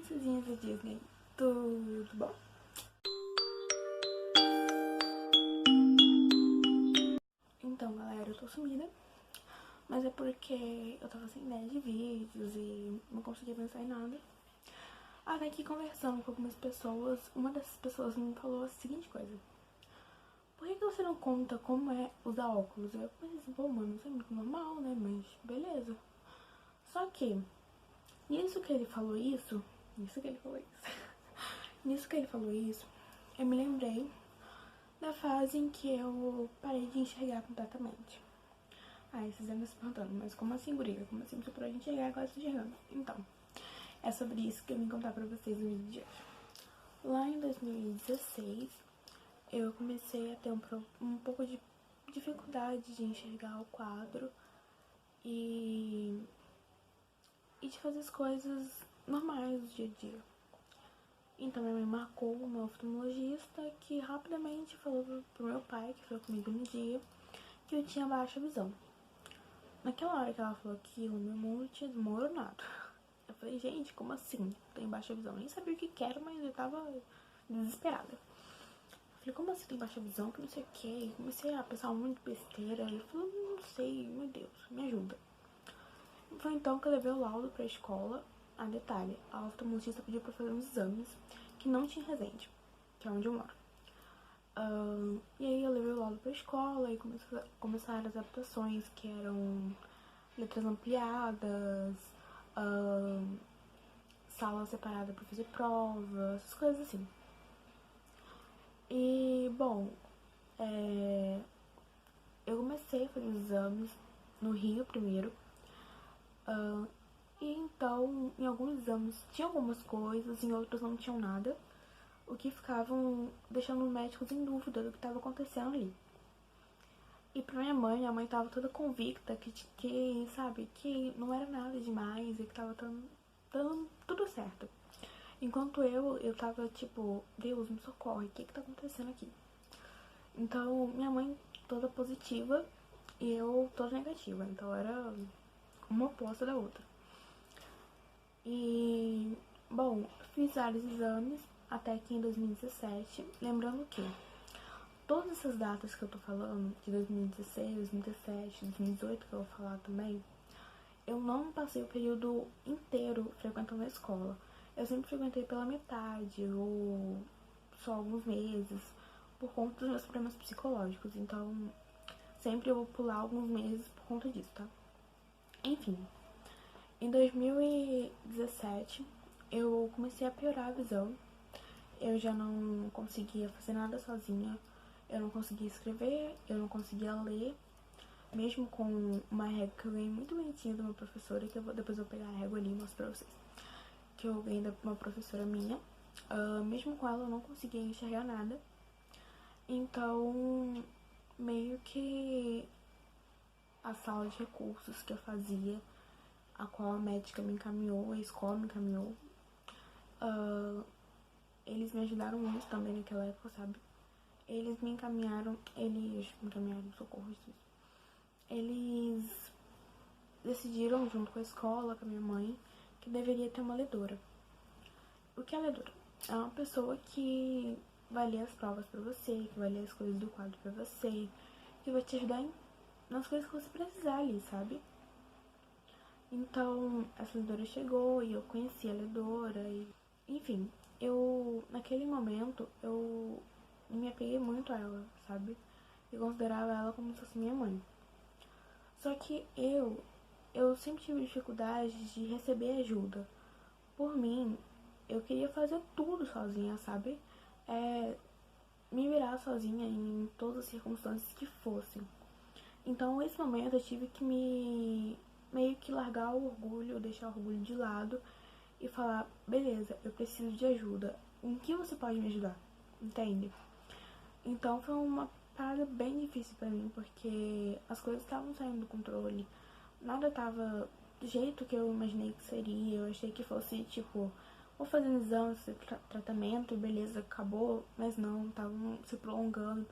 princesinhas da Disney, tudo bom? Então, galera, eu tô sumida, mas é porque eu tava sem ideia de vídeos e não conseguia pensar em nada. Até que conversando com algumas pessoas, uma dessas pessoas me falou a seguinte coisa: por que você não conta como é usar óculos? Eu pensei, pô, mano, isso é muito normal, né? Mas beleza. Só que, nisso que ele falou isso, nisso que ele falou isso, eu me lembrei da fase em que eu parei de enxergar completamente. Aí vocês devem se perguntando, mas como assim, guria? Como assim você parou de enxergar e agora você tá enxergando? Então, é sobre isso que eu vim contar pra vocês no vídeo de hoje. Lá em 2016, eu comecei a ter um pouco de dificuldade de enxergar o quadro e de fazer as coisas normais do dia a dia. Então minha mãe marcou o meu oftalmologista, que rapidamente falou pro meu pai, que foi comigo no dia, que eu tinha baixa visão. Naquela hora que ela falou aquilo, meu mundo tinha desmoronado. Eu falei, gente, como assim? Tem baixa visão? Eu nem sabia o que era, mas eu tava desesperada. Eu falei, como assim tem baixa visão? Que não sei o que. Comecei a pensar muito besteira. Eu falei, não sei, meu Deus, me ajuda. Foi então que eu levei o laudo pra escola. A detalhe, a oftalmologista pediu pra fazer uns exames que não tinha em Resende, que é onde eu moro. E aí eu levei o laudo pra escola e começaram as adaptações, que eram letras ampliadas, sala separada pra fazer prova, essas coisas assim. E, bom, eu comecei a fazer os exames no Rio primeiro. E então, em alguns exames tinha algumas coisas, em outros não tinham nada, o que ficavam deixando os médicos em dúvida do que estava acontecendo ali. E pra minha mãe tava toda convicta que, sabe, que não era nada demais e que tava dando tudo certo. Enquanto eu tava tipo, Deus, me socorre, o que tá acontecendo aqui? Então, minha mãe toda positiva e eu toda negativa. Então era uma oposta da outra. E, bom, fiz vários exames até que em 2017, lembrando que todas essas datas que eu tô falando, de 2016, 2017, 2018, que eu vou falar também, eu não passei o período inteiro frequentando a escola. Eu sempre frequentei pela metade, ou só alguns meses, por conta dos meus problemas psicológicos. Então, sempre eu vou pular alguns meses por conta disso, tá? Enfim, em 2017, eu comecei a piorar a visão. Eu já não conseguia fazer nada sozinha. Eu não conseguia escrever, eu não conseguia ler. Mesmo com uma régua que eu ganhei muito bonitinha de uma professora, que depois eu vou pegar a régua ali e mostro pra vocês. Que eu ganhei de uma professora minha. Mesmo com ela eu não conseguia enxergar nada. Então, meio que a sala de recursos que eu fazia, a qual a médica me encaminhou, a escola me encaminhou, eles me ajudaram muito também naquela época, sabe? Eles me encaminharam no socorro, isso. Eles decidiram, junto com a escola, com a minha mãe, que deveria ter uma ledora. O que é a ledora? É uma pessoa que vai ler as provas pra você, que vai ler as coisas do quadro pra você, que vai te ajudar nas coisas que você precisar ali, sabe? Então, essa ledora chegou e eu conheci a ledora e... Enfim, naquele momento, eu me apeguei muito a ela, sabe? Eu considerava ela como se fosse minha mãe. Só que eu sempre tive dificuldade de receber ajuda. Por mim, eu queria fazer tudo sozinha, sabe? Me virar sozinha em todas as circunstâncias que fossem. Então, nesse momento, eu tive que meio que largar o orgulho, deixar o orgulho de lado e falar, beleza, eu preciso de ajuda. Em que você pode me ajudar? Entende? Então foi uma parada bem difícil pra mim, porque as coisas estavam saindo do controle. Nada tava do jeito que eu imaginei que seria. Eu achei que fosse, tipo, vou fazer um exame, tratamento e beleza, acabou. Mas não, estavam se prolongando.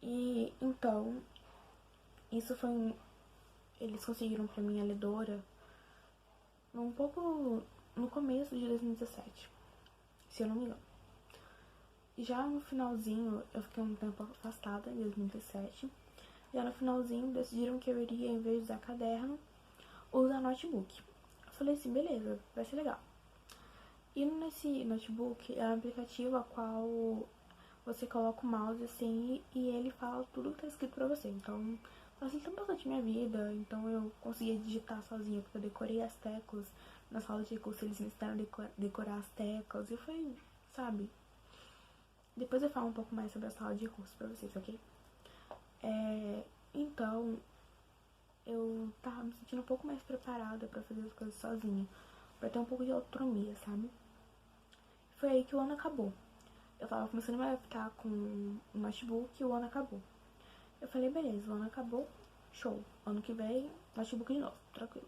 E então, isso foi eles conseguiram pra mim a ledora um pouco no começo de 2017, se eu não me engano. Já no finalzinho, eu fiquei um tempo afastada, em 2017. Já no finalzinho, decidiram que eu iria, em vez de usar caderno, usar notebook. Eu falei assim, beleza, vai ser legal. E nesse notebook é um aplicativo a qual você coloca o mouse assim e ele fala tudo que tá escrito pra você. Então, facilita bastante minha vida. Então, eu conseguia digitar sozinha, porque eu decorei as teclas. Na sala de curso, eles me ensinaram a decorar as teclas. E foi, sabe? Depois eu falo um pouco mais sobre a sala de recursos pra vocês, ok? Então, eu tava me sentindo um pouco mais preparada pra fazer as coisas sozinha. Pra ter um pouco de autonomia, sabe? Foi aí que o ano acabou. Eu tava começando a me adaptar com o notebook e o ano acabou. Eu falei, beleza, o ano acabou, show. Ano que vem, notebook de novo, tranquilo.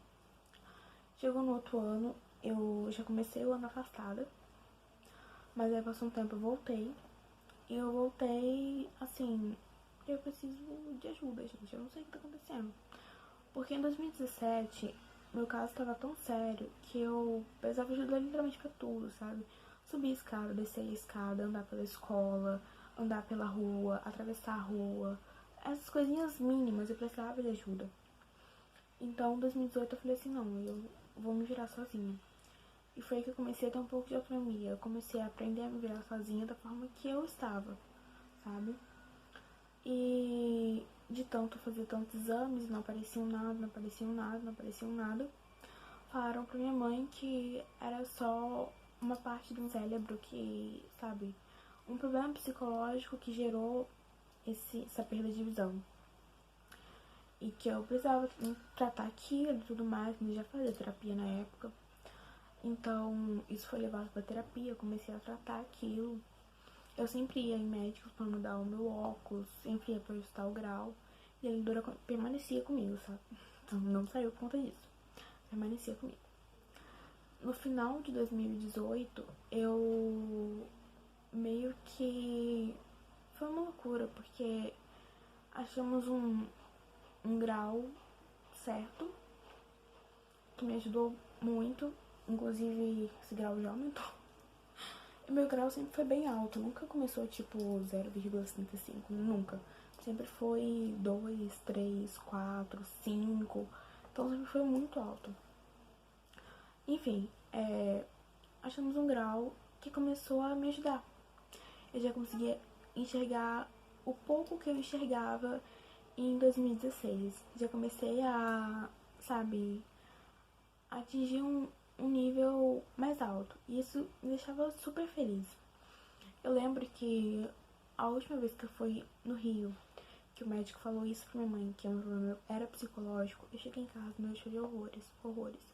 Chegou no outro ano, eu já comecei o ano afastada. Mas aí passou um tempo, eu voltei. E eu voltei, assim, eu preciso de ajuda, gente. Eu não sei o que tá acontecendo. Porque em 2017, meu caso tava tão sério que eu precisava de ajuda literalmente pra tudo, sabe? Subir a escada, descer a escada, andar pela escola, andar pela rua, atravessar a rua. Essas coisinhas mínimas eu precisava de ajuda. Então, em 2018 eu falei assim, não, eu vou me virar sozinha. E foi aí que eu comecei a ter um pouco de autonomia. Eu comecei a aprender a me virar sozinha da forma que eu estava, sabe? E de tanto fazer tantos exames, não apareciam nada, não apareciam nada, não apareciam nada. Falaram pra minha mãe que era só uma parte do cérebro que, sabe, um problema psicológico que gerou essa perda de visão. E que eu precisava tratar aquilo e tudo mais, mas já fazia terapia na época. Então, isso foi levado pra terapia, eu comecei a tratar aquilo. Eu sempre ia em médicos pra mudar o meu óculos, sempre ia pra ajustar o grau. E a Lindora permanecia comigo, sabe? Então, não saiu por conta disso. Permanecia comigo. No final de 2018, eu meio que... Foi uma loucura, porque achamos um grau certo, que me ajudou muito. Inclusive, esse grau já aumentou. E meu grau sempre foi bem alto, nunca começou tipo 0,75, nunca. Sempre foi 2, 3, 4, 5, então sempre foi muito alto. Enfim, achamos um grau que começou a me ajudar. Eu já conseguia enxergar o pouco que eu enxergava em 2016. Já comecei a, sabe, atingir um nível mais alto. E isso me deixava super feliz. Eu lembro que a última vez que eu fui no Rio, que o médico falou isso pra minha mãe, que o meu problema era psicológico, eu cheguei em casa e eu chorei horrores, horrores.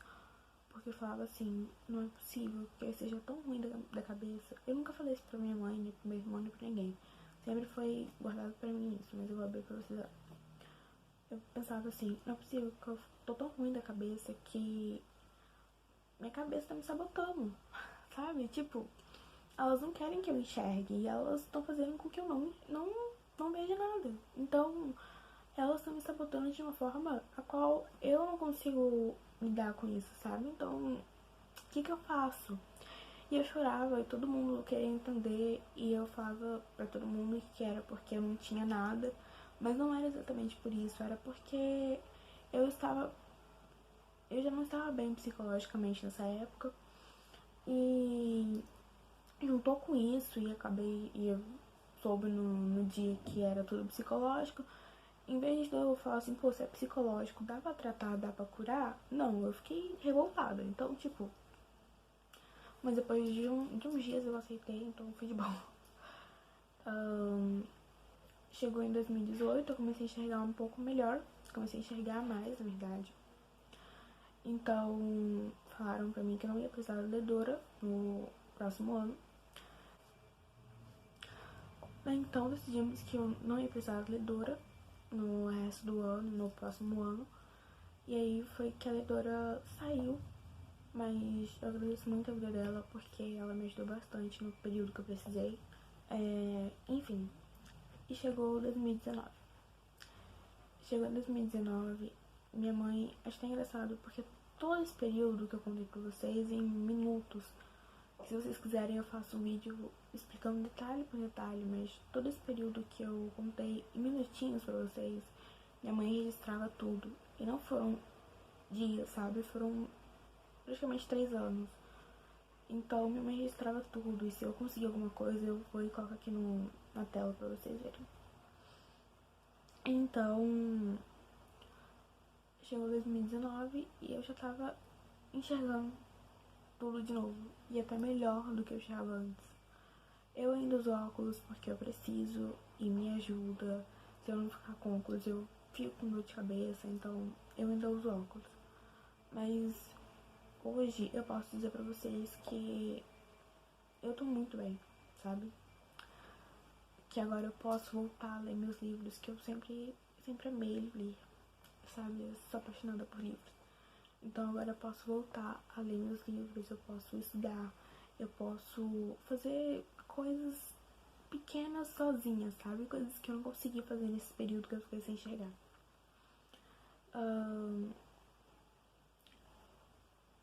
Porque eu falava assim, não é possível que eu esteja tão ruim da cabeça. Eu nunca falei isso pra minha mãe, nem pro meu irmão, nem pra ninguém. Sempre foi guardado pra mim isso, mas eu vou abrir pra vocês. Eu pensava assim, não é possível que eu tô tão ruim da cabeça que minha cabeça tá me sabotando, sabe? Tipo, elas não querem que eu enxergue e elas estão fazendo com que eu não veja nada. Então, elas estão me sabotando de uma forma a qual eu não consigo lidar com isso, sabe? Então, o que eu faço? E eu chorava e todo mundo queria entender e eu falava pra todo mundo que era porque eu não tinha nada, mas não era exatamente por isso, era porque eu já não estava bem psicologicamente nessa época e juntou com isso e eu soube no dia que era tudo psicológico. Em vez de eu falar assim, pô, se é psicológico, dá pra tratar, dá pra curar? Não, eu fiquei revoltada. Então, tipo... Mas depois de uns dias eu aceitei, então foi de bom. Chegou em 2018, eu comecei a enxergar um pouco melhor. Comecei a enxergar mais, na verdade. Então, falaram pra mim que eu não ia precisar da ledora no próximo ano. Então, decidimos que eu não ia precisar da ledora no resto do ano, no próximo ano. E aí foi que a ledora saiu, mas eu agradeço muito a vida dela porque ela me ajudou bastante no período que eu precisei. Enfim, e chegou 2019. Chegou em 2019, minha mãe, acho que é engraçado porque todo esse período que eu contei pra vocês em minutos. Se vocês quiserem eu faço um vídeo explicando detalhe por detalhe, mas todo esse período que eu contei em minutinhos pra vocês, minha mãe registrava tudo. E não foram dias, sabe? Foram praticamente 3 anos. Então minha mãe registrava tudo. E se eu conseguir alguma coisa, eu vou e coloco aqui na tela pra vocês verem. Então, chegou 2019 e eu já tava enxergando tudo de novo. E até melhor do que eu enxergava antes. Eu ainda uso óculos porque eu preciso e me ajuda. Se eu não ficar com óculos, eu fico com dor de cabeça. Então, eu ainda uso óculos. Mas hoje eu posso dizer pra vocês que eu tô muito bem, sabe? Que agora eu posso voltar a ler meus livros, que eu sempre amei ler, sabe? Eu sou apaixonada por livros. Então agora eu posso voltar a ler meus livros, eu posso estudar, eu posso fazer coisas pequenas sozinha, sabe? Coisas que eu não consegui fazer nesse período que eu fiquei sem enxergar.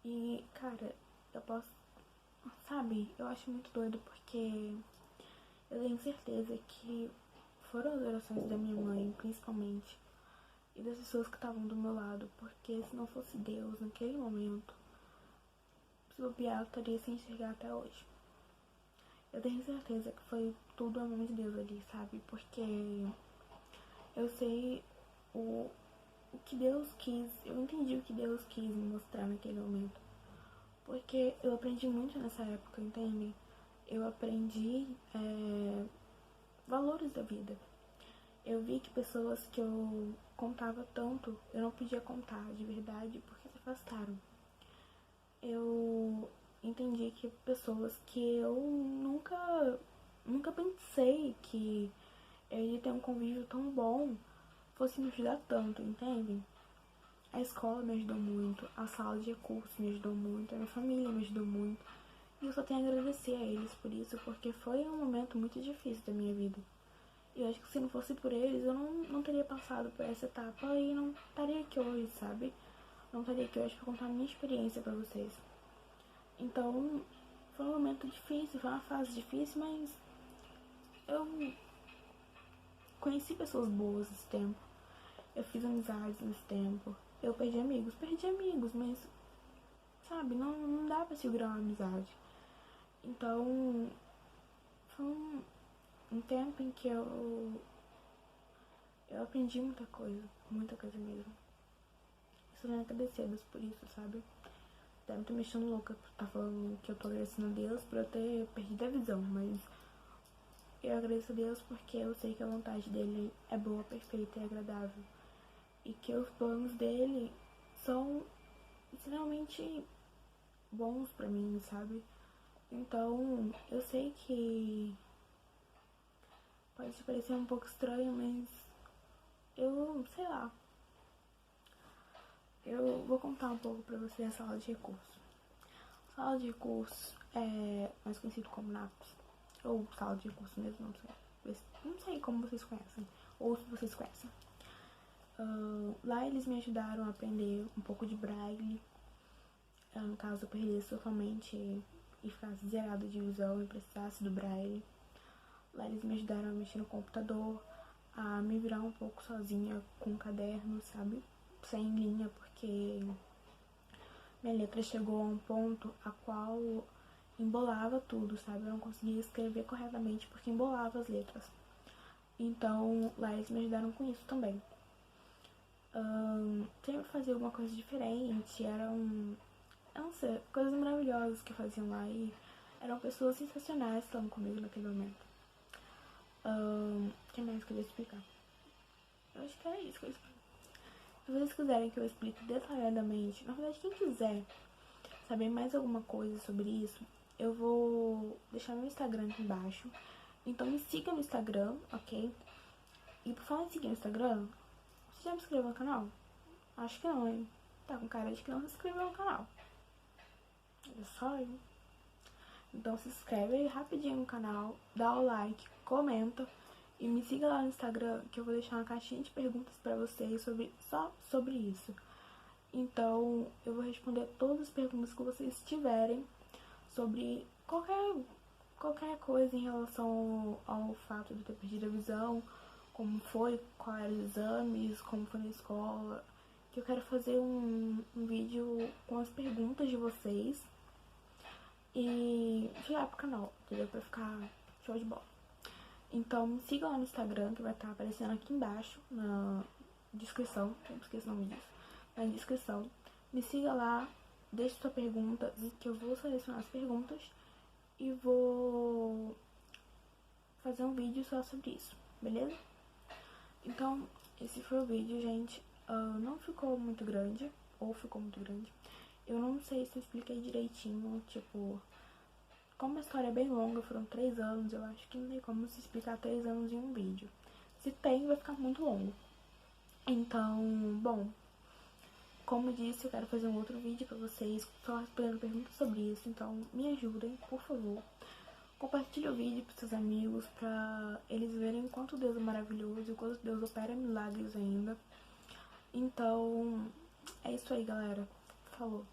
E, cara, eu posso... Sabe? Eu acho muito doido porque eu tenho certeza que foram as orações da minha mãe, principalmente, e das pessoas que estavam do meu lado, porque se não fosse Deus naquele momento, se bobear, eu estaria sem enxergar até hoje. Eu tenho certeza que foi tudo a mão de Deus ali, sabe? Porque eu sei o que Deus quis, eu entendi o que Deus quis me mostrar naquele momento. Porque eu aprendi muito nessa época, entende? Eu aprendi valores da vida. Eu vi que pessoas que eu contava tanto, eu não podia contar de verdade porque se afastaram. Eu entendi que pessoas que eu nunca pensei que eu ia ter um convívio tão bom fosse me ajudar tanto, entende? A escola me ajudou muito, a sala de recursos me ajudou muito, a minha família me ajudou muito. E eu só tenho a agradecer a eles por isso, porque foi um momento muito difícil da minha vida. E eu acho que se não fosse por eles, eu não teria passado por essa etapa e não estaria aqui hoje, sabe? Não estaria aqui hoje pra contar a minha experiência pra vocês. Então, foi um momento difícil, foi uma fase difícil, mas eu conheci pessoas boas nesse tempo. Eu fiz amizades nesse tempo. Eu perdi amigos, mas, sabe, não dá pra segurar uma amizade. Então, foi um tempo em que eu aprendi muita coisa mesmo. Só tenho a agradecer a Deus por isso, sabe? Deve estar me achando louca por estar falando que eu tô agradecendo a Deus por eu ter perdido a visão, mas eu agradeço a Deus porque eu sei que a vontade dele é boa, perfeita e agradável. E que os planos dele são extremamente bons pra mim, sabe? Então, eu sei que pode parecer um pouco estranho, mas eu, sei lá, eu vou contar um pouco pra você a sala de recursos. A sala de recursos é mais conhecido como NAPS, ou sala de recursos mesmo, não sei como vocês conhecem, ou se vocês conhecem. Lá eles me ajudaram a aprender um pouco de braille, no caso eu perdesse totalmente e ficasse zerado de visão e precisasse do braille. Lá eles me ajudaram a mexer no computador, a me virar um pouco sozinha com um caderno, sabe? Sem linha, porque minha letra chegou a um ponto a qual embolava tudo, sabe? Eu não conseguia escrever corretamente porque embolava as letras. Então, lá eles me ajudaram com isso também. Sempre fazia alguma coisa diferente, eu não sei, coisas maravilhosas que faziam lá e eram pessoas sensacionais que estavam comigo naquele momento. O que mais que eu ia explicar? Eu acho que era isso que eu ia explicar. Se vocês quiserem que eu explique detalhadamente, na verdade, quem quiser saber mais alguma coisa sobre isso, eu vou deixar meu Instagram aqui embaixo. Então me siga no Instagram, ok? E por falar em seguir no Instagram, você já me inscreveu no canal? Acho que não, hein? Tá com cara de que não se inscreveu no canal. É só, hein? Então se inscreve aí rapidinho no canal, dá o like, comenta e me siga lá no Instagram que eu vou deixar uma caixinha de perguntas pra vocês só sobre isso. Então, eu vou responder todas as perguntas que vocês tiverem sobre qualquer coisa em relação ao fato de ter perdido a visão, como foi, quais eram os exames, como foi na escola. Que eu quero fazer um vídeo com as perguntas de vocês e tirar pro canal, entendeu? Pra ficar show de bola. Então me siga lá no Instagram, que vai estar aparecendo aqui embaixo na descrição. Sempre esqueço o nome disso. Na descrição. Me siga lá, deixe sua pergunta, que eu vou selecionar as perguntas e vou fazer um vídeo só sobre isso, beleza? Então, esse foi o vídeo, gente. Não ficou muito grande, ou ficou muito grande. Eu não sei se eu expliquei direitinho, tipo, como a história é bem longa, foram 3 anos, eu acho que não tem como se explicar 3 anos em um vídeo. Se tem, vai ficar muito longo. Então, bom, como disse, eu quero fazer um outro vídeo pra vocês, só respondendo perguntas sobre isso, então me ajudem, por favor. Compartilhe o vídeo pros seus amigos, pra eles verem o quanto Deus é maravilhoso e o quanto Deus opera milagres ainda. Então, é isso aí, galera. Falou.